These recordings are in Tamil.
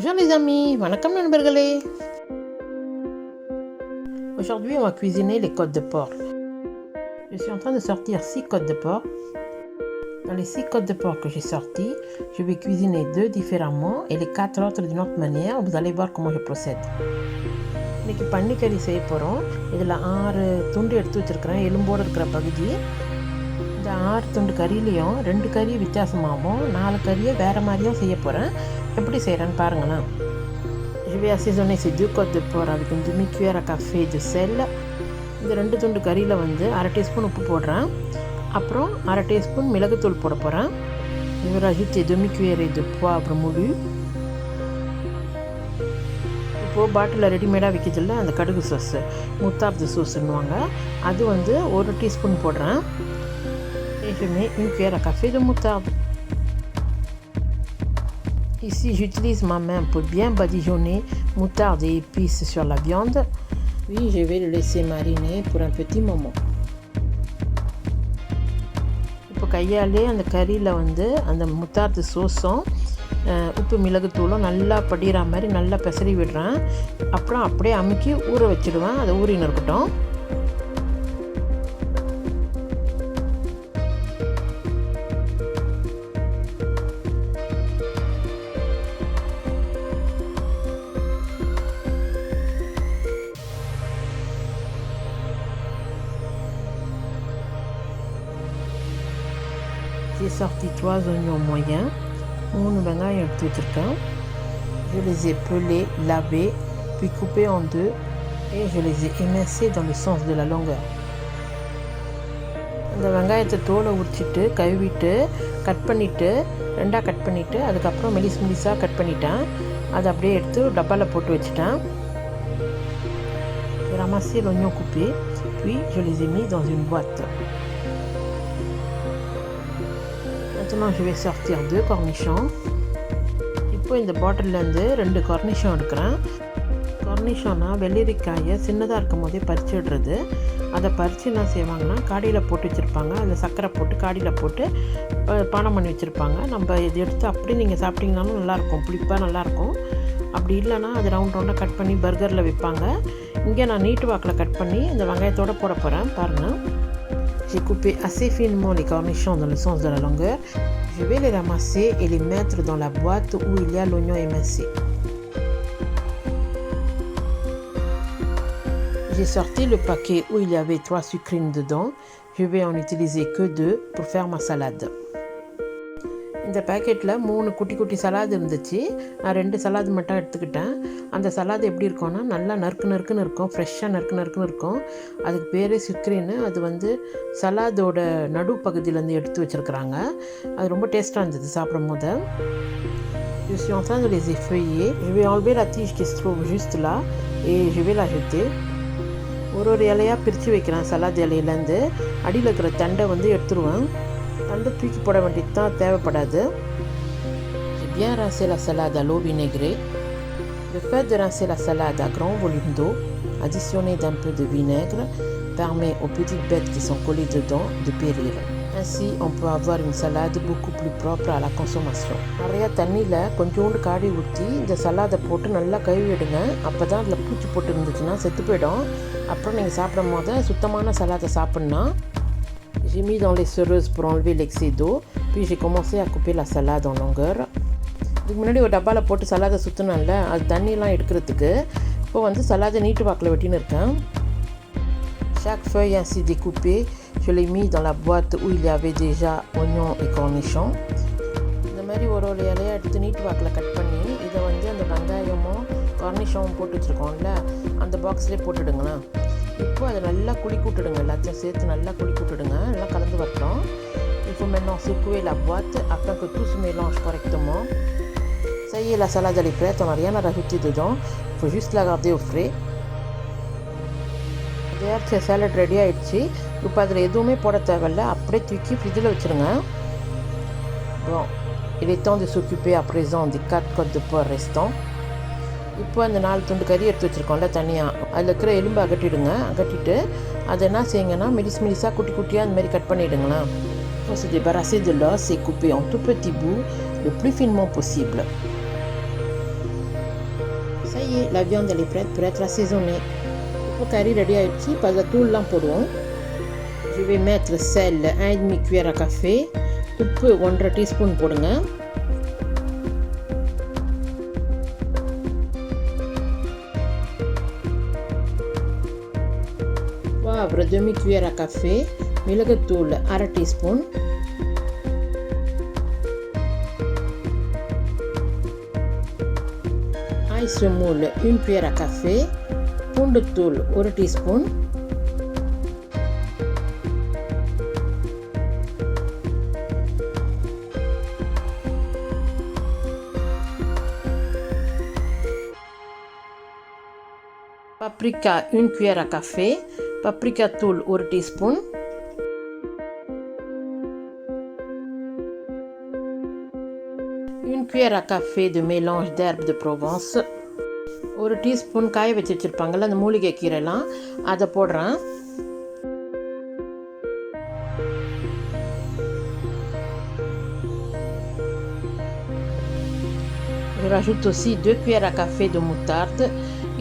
Bonjour les amis, வணக்கம் நண்பர்களே. Aujourd'hui on va cuisiner les côtes de porc. Je suis en train de sortir 6 côtes de porc. Dans les 6 côtes de porc que j'ai sorties, je vais cuisiner 2 différemment et les 4 autres d'une autre manière. Vous allez voir comment je procède. இன்றைக்கி பன்னிக்கறி செய்ய போகிறோம். இதில் 6 துண்டு எடுத்து வச்சுருக்கிறேன், எலும்போடு இருக்கிற பகுதி. இந்த 6 துண்டு கறியிலையும் 2 கறி வித்தியாசமாகவும் 4 கறியை வேறு மாதிரியும் செய்ய போகிறேன். எப்படி செய்கிறேன்னு பாருங்களேன். Je vais assaisonner ces 2 côtes de porc avec une demi-cuillère à café de sel. இந்த 2 துண்டு கறியில் வந்து அரை டீஸ்பூன் உப்பு போடுறேன். அப்புறம் அரை டீஸ்பூன் மிளகுத்தூள் போட போகிறேன். Je vais rajouter demi-cuillerée de poivre moulu. இப்போது பாட்டிலில் ரெடிமேடாக விற்கிதில்ல அந்த கடுகு சோஸு, முத்தாப்து சோஸுன்னுவாங்க, அது வந்து 1 டீஸ்பூன் போடுறேன். Et je mets une cuillère à café de moutarde. Ici, j'utilise ma main pour bien badigeonner moutarde et épices sur la viande. Puis, je vais le laisser mariner pour un petit moment. இப்போ கையாலே அந்த கறியில் வந்து அந்த முத்தார்து சோஸும் உப்பு மிளகுத்தூளும் நல்லா படிகிற மாதிரி நல்லா பெசரி விடுறேன். அப்புறம் அப்படியே அமுக்கி ஊற வச்சுடுவேன். அதை ஊறின்னு இருக்கட்டும். J'ai sorti 3 oignons moyens, 3 வெங்காயம் எடுத்து வச்சுருக்கேன். Je les ai pelés, lavés, puis coupés en 2 et je les ai émincés dans le sens de la longueur. அந்த வெங்காயத்தை தோலை உரிச்சிட்டு கழுவிட்டு கட் பண்ணிவிட்டு 2 கட் பண்ணிவிட்டு அதுக்கப்புறம் மெலிசாக கட் பண்ணிட்டேன். அதை அப்படியே எடுத்து டப்பாவில் போட்டு வச்சுட்டேன். J'ai ramassé l'oignon coupé, puis je les ai mis dans une boîte. Maintenant, je vais sortir 2 cornichons. இப்போ இந்த பாட்டிலேருந்து 2 கார்னிஷன் எடுக்கிறேன். கார்னிஷன்னா வெள்ளரிக்காயை சின்னதாக இருக்கும் போதே பறித்து விடுறது. அதை பறித்து என்ன செய்வாங்கன்னா காடியில் போட்டு வச்சுருப்பாங்க. அதில் சர்க்கரை போட்டு காடியில் போட்டு பானம் பண்ணி வச்சுருப்பாங்க. நம்ம இது எடுத்து அப்படி நீங்கள் சாப்பிட்டிங்கனாலும் நல்லாயிருக்கும், புளிப்பாக நல்லாயிருக்கும். அப்படி இல்லைனா அது ரவுண்டாக கட் பண்ணி பர்கரில் விற்பாங்க. இங்கே நான் நீட்டு வாக்கில் கட் பண்ணி இந்த வெங்காயத்தோடு போட போகிறேன். பாருங்கள், j'ai coupé assez finement les cornichons dans le sens de la longueur. Je vais les ramasser et les mettre dans la boîte où il y a l'oignon émincé. J'ai sorti le paquet où il y avait 3 sucrines dedans. Je vais en utiliser que 2 pour faire ma salade. இந்த பேக்கெட்டில் 3 குட்டி குட்டி சலாது இருந்துச்சு. நான் 2 சலாது மட்டும் எடுத்துக்கிட்டேன். அந்த சலாது எப்படி இருக்கும்னா நல்லா நறுக்குன்னு இருக்கும், ஃப்ரெஷ்ஷாக நறுக்குன்னு இருக்கும். அதுக்கு பேர் சுக்ரீன்னு. அது வந்து சலாதோட நடு பகுதியிலேருந்து எடுத்து வச்சுருக்குறாங்க. அது ரொம்ப டேஸ்ட்டாக இருந்தது சாப்பிடும் போது. Je suis en train de les effeuiller. Je vais enlever la tige qui se trouve juste là et je vais la jeter. ஒரு இலையாக பிரித்து வைக்கிறேன். சலாது இலையிலேருந்து அடியில் இருக்கிற தண்டை வந்து எடுத்துருவேன். தண்டை தூக்கி போட வேண்டியது தான், தேவைப்படாது. J'ai bien rincé la salade à l'eau vinaigrée. Le fait de rincer la salade à grand volume d'eau, additionné d'un peu de vinaigre, permet aux petites bêtes qui sont collées dedans de périr. Ainsi, on peut avoir une salade beaucoup plus propre à la consommation. நிறையா தண்ணியில் கொஞ்சோண்டு காடி ஊற்றி இந்த சலாதை போட்டு நல்லா கழுவிடுங்க. அப்போ தான் அதில் பூச்சி போட்டு இருந்துச்சுன்னா செத்து போயிடும். அப்புறம் நீங்கள் சாப்பிடும் போது சுத்தமான சலாதை சாப்பிட்னா. J'ai mis dans les serreuses pour enlever l'excès d'eau, puis j'ai commencé à couper la salade en longueur. இதுக்கு முன்னாடி ஒரு டப்பாவில் போட்டு சலாதை சுற்றினால அது தண்ணியெலாம் எடுக்கிறதுக்கு இப்போ வந்து சலாதை நீட்டு வாக்கில் வெட்டின்னு இருக்கேன். Chaque feuille ainsi découpée, je l'ai mis dans la boîte où il y avait déjà oignons et cornichons. இந்த மாதிரி ஒரு இலையாக எடுத்து நீட்டு வாக்கில் கட் பண்ணி இதை வந்து அந்த வெங்காயமும் கார்னிஷமும் போட்டு வச்சுருக்கோம்ல அந்த பாக்ஸ்லேயே போட்டுடுங்களேன். இப்போ அதை நல்லா குலுக்கி விட்டுடுங்க. எல்லாத்தையும் சேர்த்து நல்லா குலுக்கி விட்டுடுங்க. நல்லா கலந்து வரட்டும். Il faut maintenant secouer la boîte afin que tout se mélange correctement. Ça y est, la salade elle est prête. On n'a rien à rajouter dedans. Il faut juste la garder au frais. தயாரிச்ச சாலட் ரெடி ஆகிடுச்சு. இப்போ அதில் எதுவுமே போட தேவையில்லை, அப்படியே தூக்கி ஃப்ரிட்ஜில் வச்சுருங்க. Bon, il est temps de s'occuper à présent des 4 côtes de porc restants. இப்போ அந்த 4 துண்டு கறி எடுத்து வச்சுருக்கோம்ல தனியாக, அதில் இருக்கிற எலும்பு அகட்டிடுங்க. அகட்டிட்டு அதை என்ன செய்யுங்கன்னா மெலிசாக குட்டி குட்டியாக அந்த மாதிரி cut பண்ணிவிடுங்களேன். Il faut se débarrasser de l'os et couper en tout petits bouts le plus finement possible. y la viande elle est prête pour être assaisonnée. இப்போ கறி ரெடி ஆயிடுச்சு. இப்போ அதில் தூள்லாம் போடுவோம். Je vais mettre sel 1,5 cuillère à café. உப்பு 1,5 டீஸ்பூன் போடுங்க. poivre demi cuillère à café. மிளகுத்தூள் 1/2 teaspoon. ail semoule 1 cuillère à café. பூண்டுத்தூள் 1 teaspoon. paprika 1 cuillère à café. paprika தூள் 1 teaspoon. une cuillère à café de mélange d'herbes de Provence. 1 teaspoon காய வச்சு வச்சுருப்பாங்கள்ல அந்த மூலிகை கீரைலாம் அதை போடுறேன். Je rajoute aussi 2 cuillères à café de moutarde.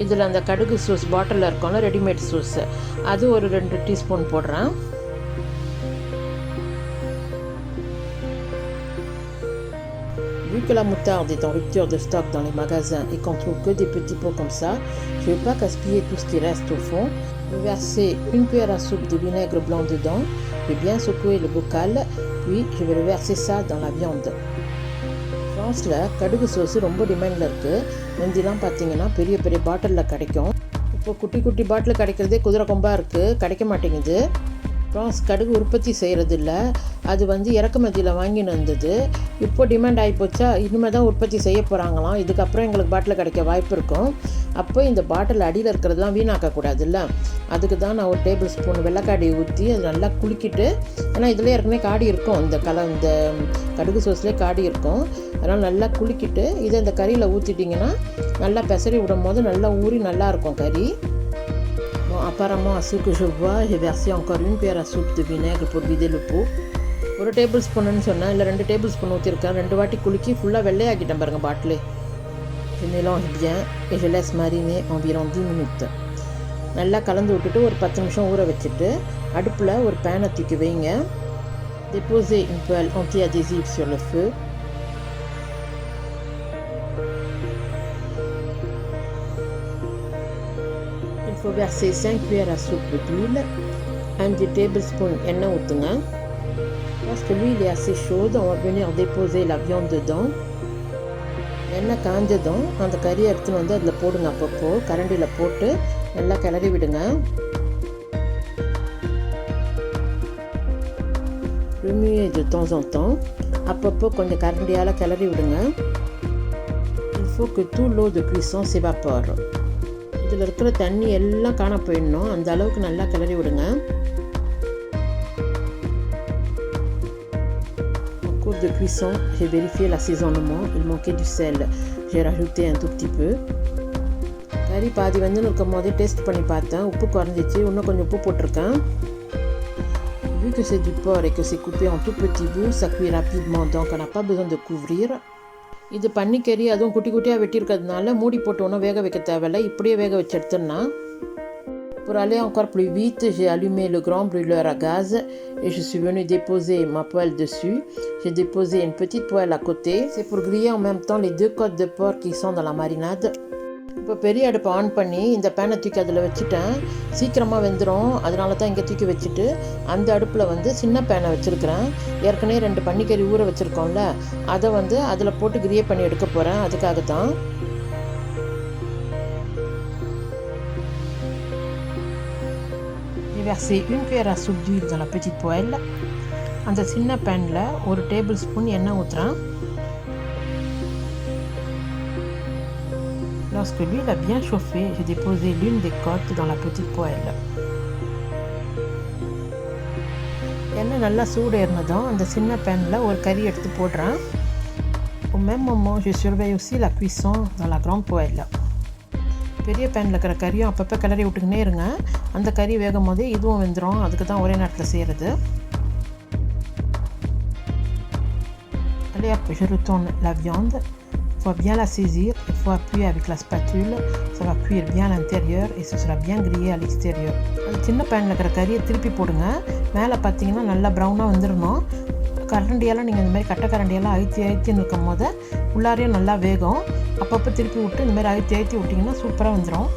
இதில் அந்த கடுகு சோஸ் பாட்டிலில் இருக்கோம்ல ரெடிமேட் சோஸ் அது ஒரு 2 டீஸ்பூன் போடுறேன். Vu que la moutarde est en rupture de stock dans les magasins et qu'on trouve que des petits pots comme ça, je ne vais pas gaspiller tout ce qui reste au fond. Je vais verser 1 cuillère à soupe de vinaigre blanc dedans. Je vais bien secouer le bocal, puis je vais verser ça dans la viande. ஃப்ரான்ஸில் கடுகு சோஸு ரொம்ப டிமாண்டில் இருக்குது. முந்திலாம் பார்த்தீங்கன்னா பெரிய பெரிய பாட்டிலில் கிடைக்கும். இப்போ குட்டி குட்டி பாட்டில் கிடைக்கிறதே குதிரை கொம்பாக இருக்குது, கிடைக்க மாட்டேங்குது. ஃப்ரான்ஸ் கடுகு உற்பத்தி செய்கிறது இல்லை, அது இறக்குமதியில் வாங்கின்னு வந்தது. இப்போ டிமாண்ட் ஆகிப்போச்சா, இனிமேல் தான் உற்பத்தி செய்ய போகிறாங்களாம். இதுக்கப்புறம் எங்களுக்கு பாட்டில் கிடைக்க வாய்ப்பு இருக்கும். அப்போ இந்த பாட்டில் அடியில் இருக்கிறதுலாம் வீணாக்கக்கூடாதுல்ல, அதுக்கு தான் நான் 1 டேபிள் ஸ்பூன் வெள்ளைக்காடி ஊற்றி அது நல்லா குலுக்கிட்டு, ஏன்னா இதில் ஏற்கனவே காடி இருக்கும், இந்த கடுகு சோஸ்லேயே காடி இருக்கும், அதனால் நல்லா குலுக்கிட்டு இதை இந்த கறியில் ஊற்றிட்டிங்கன்னா நல்லா பெசரி விடும் போது நல்லா ஊறி நல்லாயிருக்கும் கறி. Bon, apparemment, à ce que je vois, j'ai versé encore 1 cuillère à soupe de vinaigre pour vider le pot. 1 table ஸ்பூன்னு சொன்னேன், இல்லை 2 டேபிள் ஸ்பூன் ஊற்றிருக்கேன். 2 வாட்டி குலுக்கி ஃபுல்லாக வெள்ளையாக்கிட்டேன் பாருங்கள் பாட்டிலே. Je mélange bien et je laisse mariner environ 10 minutes. நல்லா கலந்து விட்டுட்டு ஒரு 10 நிமிஷம் ஊற வச்சுட்டு அடுப்பில் ஒரு பேனை தூக்கி வைங்க. Déposez une poêle anti-adhésive sur le feu. Il faut verser 5 cuillères à soupe d'huile. 1 tablespoon எண்ணெய் ஊற்றுங்க. Lorsque l'huile est assez chaude, on va venir déposer la viande dedans. எண்ணெய் காஞ்சதும் அந்த கறியை எடுத்துன்னு அதில் போடுங்க. அப்பப்போ கரண்டியில் போட்டு நல்லா கிளறி விடுங்க. Remuez de temps en temps. அப்பப்போ கொஞ்சம் கரண்டியால் கிளறி விடுங்க. Il faut que tout l'eau de cuisson s'évapore. இதில் இருக்கிற தண்ணி எல்லாம் காண போயிடணும், அந்த அளவுக்கு நல்லா கிளறி விடுங்க. En cours de cuisson, j'ai vérifié l'assaisonnement. Il manquait du sel. J'ai rajouté un tout petit peu. கறி பாதி இருக்கும் போதே டேஸ்ட் பண்ணி பார்த்தேன், உப்பு குறைஞ்சிச்சு, இன்னும் கொஞ்சம் உப்பு போட்டிருக்கேன். Vu que c'est du porc et que c'est coupé en tout petits bouts, ça cuit rapidement, donc on n'a pas besoin de couvrir. இது பன்னிக்கறி, அதுவும் குட்டி குட்டியாக வெட்டியிருக்கிறதுனால மூடி போட்டு ஒன்றும் வேக வைக்க தேவையில்லை, இப்படியே வேக வச்சு எடுத்துன்னா. Pour aller encore plus vite, j'ai allumé le grand brûleur à gaz et je suis venue déposer ma poêle dessus. J'ai déposé une petite poêle à côté. C'est pour griller en même temps les 2 côtes de porc qui sont dans la marinade. இப்போ பெரிய அடுப்பை ஆன் பண்ணி இந்த பேனை தூக்கி அதில் வச்சுட்டேன். சீக்கிரமாக வெந்துடும், அதனால தான் இங்கே தூக்கி வச்சுட்டு அந்த அடுப்பில் சின்ன பேனை வச்சுருக்கிறேன். ஏற்கனவே 2 பன்னிக்கறி ஊற வச்சுருக்கோம்ல, அதை அதில் போட்டு கிரியே பண்ணி எடுக்க போகிறேன், அதுக்காக தான். J'ai versé 1 cuillère à soupe d'huile dans la petite poêle. அந்த சின்ன பேனில் 1 டேபிள் ஸ்பூன் எண்ணெய் ஊற்றுறேன். Lorsque l'huile a bien chauffé, j'ai déposé l'une des côtes dans la petite poêle. எண்ணெய் நல்லா சூடு ஏறினதும் அந்த சின்ன பேனில் ஒரு கறி எடுத்து போடுறேன். Au même moment, je surveille aussi la cuisson dans la grande poêle. பெரிய பேனில் இருக்கிற கறியும் அப்பப்போ கிளறி விட்டுக்கினே இருங்க, அந்த கறி வேகும் போதே இதுவும் வெந்துடும், அதுக்கு தான் ஒரே நேரத்தில் செய்கிறது. Allez hop, je retourne la viande. Il faut bien la saisir, il faut appuyer avec la spatule, ça va cuire bien à l'intérieur et ce sera bien grillé à l'extérieur. அந்த சின்ன பேனில் இருக்கிற கறியை திருப்பி போடுங்க. மேலே பார்த்தீங்கன்னா நல்லா ப்ரௌனாக வந்துடணும். கரண்டியெல்லாம் நீங்கள் இந்த மாதிரி கட்டை கரண்டியெல்லாம் அழுத்தின்னு இருக்கும் போது உள்ளாரையும் நல்லா வேகும். அப்பப்போ திருப்பி விட்டு இந்த மாதிரி அழுத்தி விட்டிங்கன்னா சூப்பராக வந்துடும்.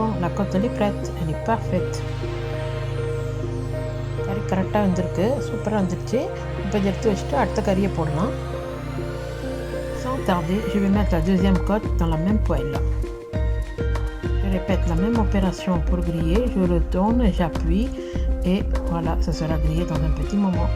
Bon, la côte elle est prête, elle est parfaite. கறி கரெக்டாக வந்திருக்கு, சூப்பராக வந்துடுச்சு. இப்போ இதை எடுத்து வச்சுட்டு அடுத்த கறியை போடலாம். Sans tarder, je vais mettre la deuxième côte dans la même poêle. Je répète la même opération pour griller. Je retourne, j'appuie et voilà, ça sera grillé dans un petit moment.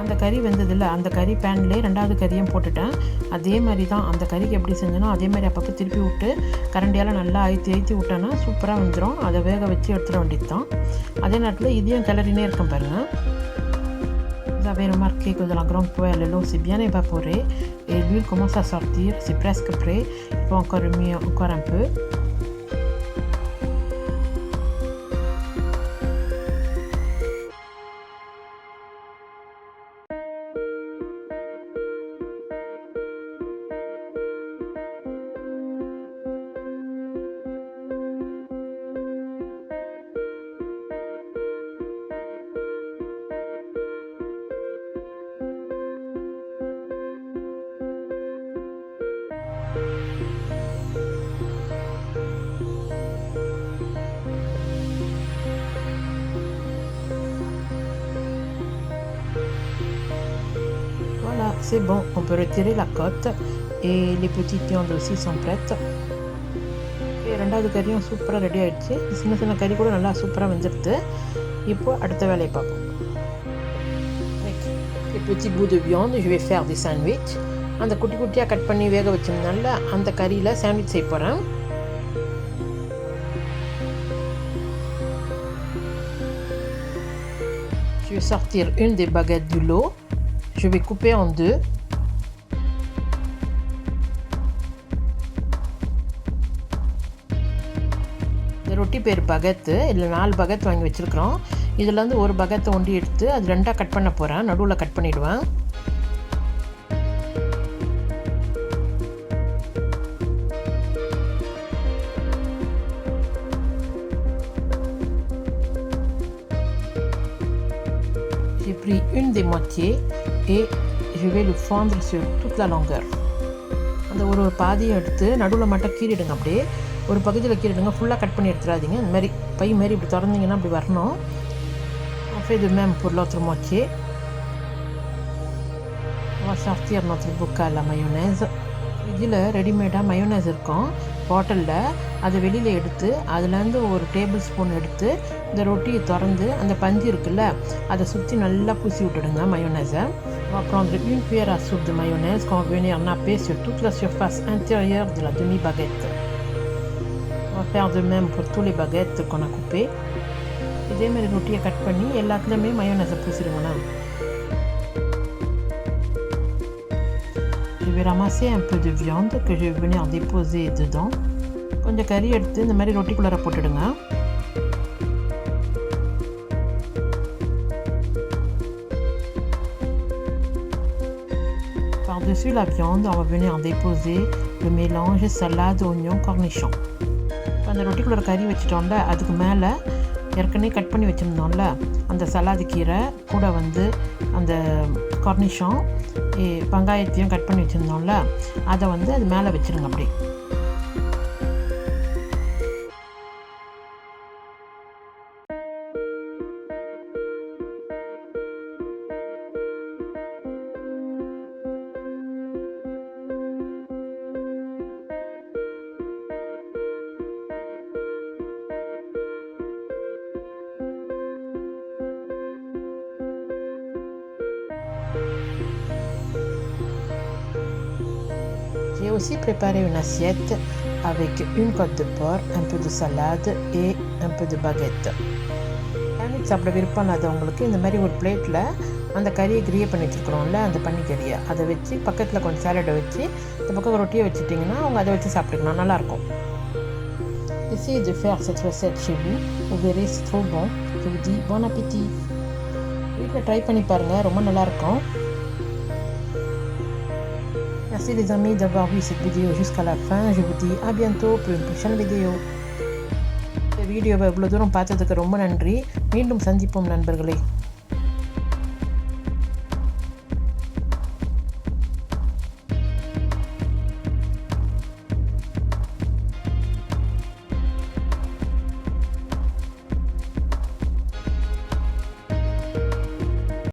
அந்த கறி வெந்ததில்லை, அந்த கறி பேன்லேயே ரெண்டாவது கறியும் போட்டுட்டேன். அதே மாதிரி தான் அந்த கறிக்கு எப்படி செஞ்சேனோ அதே மாதிரி அப்பப்போ திருப்பி விட்டு கரண்டியால் நல்லா அழுத்தி விட்டோன்னா சூப்பராக வந்துடும். அதை வேக வச்சு எடுத்துட வேண்டியது தான். அதே நேரத்தில் இதையும் கிளறினே இருக்கும் பாருங்கள். Vous avez remarqué que dans la grande poêle, l'eau s'est bien évaporée et l'huile commence à sortir. C'est presque prêt. Il faut encore remuer encore un peu. Voilà, c'est bon, on peut retirer la côte et les petites viandes aussi sont prêtes. ரெண்டாவது கறியும் சூப்பராக ரெடி ஆகிடுச்சு. சின்ன கறி கூட நல்லா சூப்பராக வெந்துடுது. இப்போ அடுத்த வேலையை பார்ப்போம். Les petits bouts de viande, je vais faire des sandwichs. அந்த குட்டி குட்டியாக கட் பண்ணி வேக வச்சிருந்தால அந்த கறியில் சாண்ட்விச் செய்ய போகிறேன். Je vais sortir une des baguettes du lot. Je vais couper en deux. இந்த ரொட்டி பேர் பகத்து. இதில் 4 பகத் வாங்கி வச்சுருக்கிறோம். இதுலேருந்து ஒரு பகத்தை ஒண்டி எடுத்து அது ரெண்டாக கட் பண்ண போகிறேன். நடுவில் கட் பண்ணிவிடுவேன். J'ai pris une des moitiés et je vais le fondre sur toute la longueur. அந்த ஒரு பாதியை எடுத்து நடுவில் மட்டும் கீறிடுங்க. அப்படியே ஒரு பகுதியில் கீறிடுங்க, ஃபுல்லாக கட் பண்ணி எடுத்துடாதீங்க. இந்த மாதிரி பை மாதிரி இப்படி திறந்தீங்கன்னா அப்படி வரணும். On fait de même pour l'autre moitié. On va sortir notre bocal à mayonnaise. இதில் ரெடிமேடாக மயோனைஸ் இருக்கும் பாட்டிலில். அதை வெளியில் எடுத்து அதுலேருந்து ஒரு டேபிள் ஸ்பூன் எடுத்து இந்த ரொட்டியை திறந்து அந்த பஞ்சு இருக்குல்ல அதை சுற்றி நல்லா பூசி விட்டுடுங்க mayonnaise. On va prendre une cuillère à soupe de mayonnaise qu'on va venir napper sur toute la surface intérieure de la demi-baguette. On va faire de même pour tous les baguettes qu'on a coupées. இதே மாதிரி ரொட்டியை கட் பண்ணி எல்லாத்துலேயுமே mayonnaise பூசிடுங்கண்ணா. Je vais ramasser un peu de viande que je vais venir déposer dedans. கொஞ்சம் கறி எடுத்து இந்த மாதிரி ரொட்டிக்குள்ளார போட்டுடுங்க. Par-dessus la viande, on va venir déposer le mélange salade, oignon, cornichon. அந்த ரொட்டிக்குள்ளார கறி வச்சிட்டோம்ல அதுக்கு மேலே ஏற்கனவே கட் பண்ணி வச்சுருந்தோம்ல அந்த சலாது கீரை கூட வந்து அந்த கார்னிஷன் வெங்காயத்தையும் கட் பண்ணி வச்சுருந்தோம்ல அதை வந்து அது மேலே வச்சுருங்க. அப்படி J'ai aussi préparer une assiette avec une côte de porc, un peu de salade et un peu de baguette. Sandwich சாப்பிட விருப்பம் இல்லாதவங்களுக்கு இந்த மாதிரி ஒரு பிளேட்டில் அந்த கறியை கிரியேட் பண்ணி வச்சுருக்கிறோம்ல, அந்த பன்னிக்கறியை அதை வச்சு பக்கத்தில் கொஞ்சம் சாலடை வச்சு இந்த பக்கம் ரொட்டியை வச்சுட்டிங்கன்னா அவங்க அதை வச்சு சாப்பிட்டுக்கலாம், நல்லாயிருக்கும். Essayez de faire cette recette chez vous, vous verrez c'est trop bon. Je vous dis bon appétit. வீட்டில் ட்ரை பண்ணி பாருங்கள், ரொம்ப நல்லாயிருக்கும். Merci les amis d'avoir vu cette vidéo jusqu'à la fin. Je vous dis à bientôt pour une prochaine vidéo. இந்த வீடியோவை இவ்வளோ தூரம் பார்த்ததுக்கு ரொம்ப நன்றி. மீண்டும் சந்திப்போம் நண்பர்களே.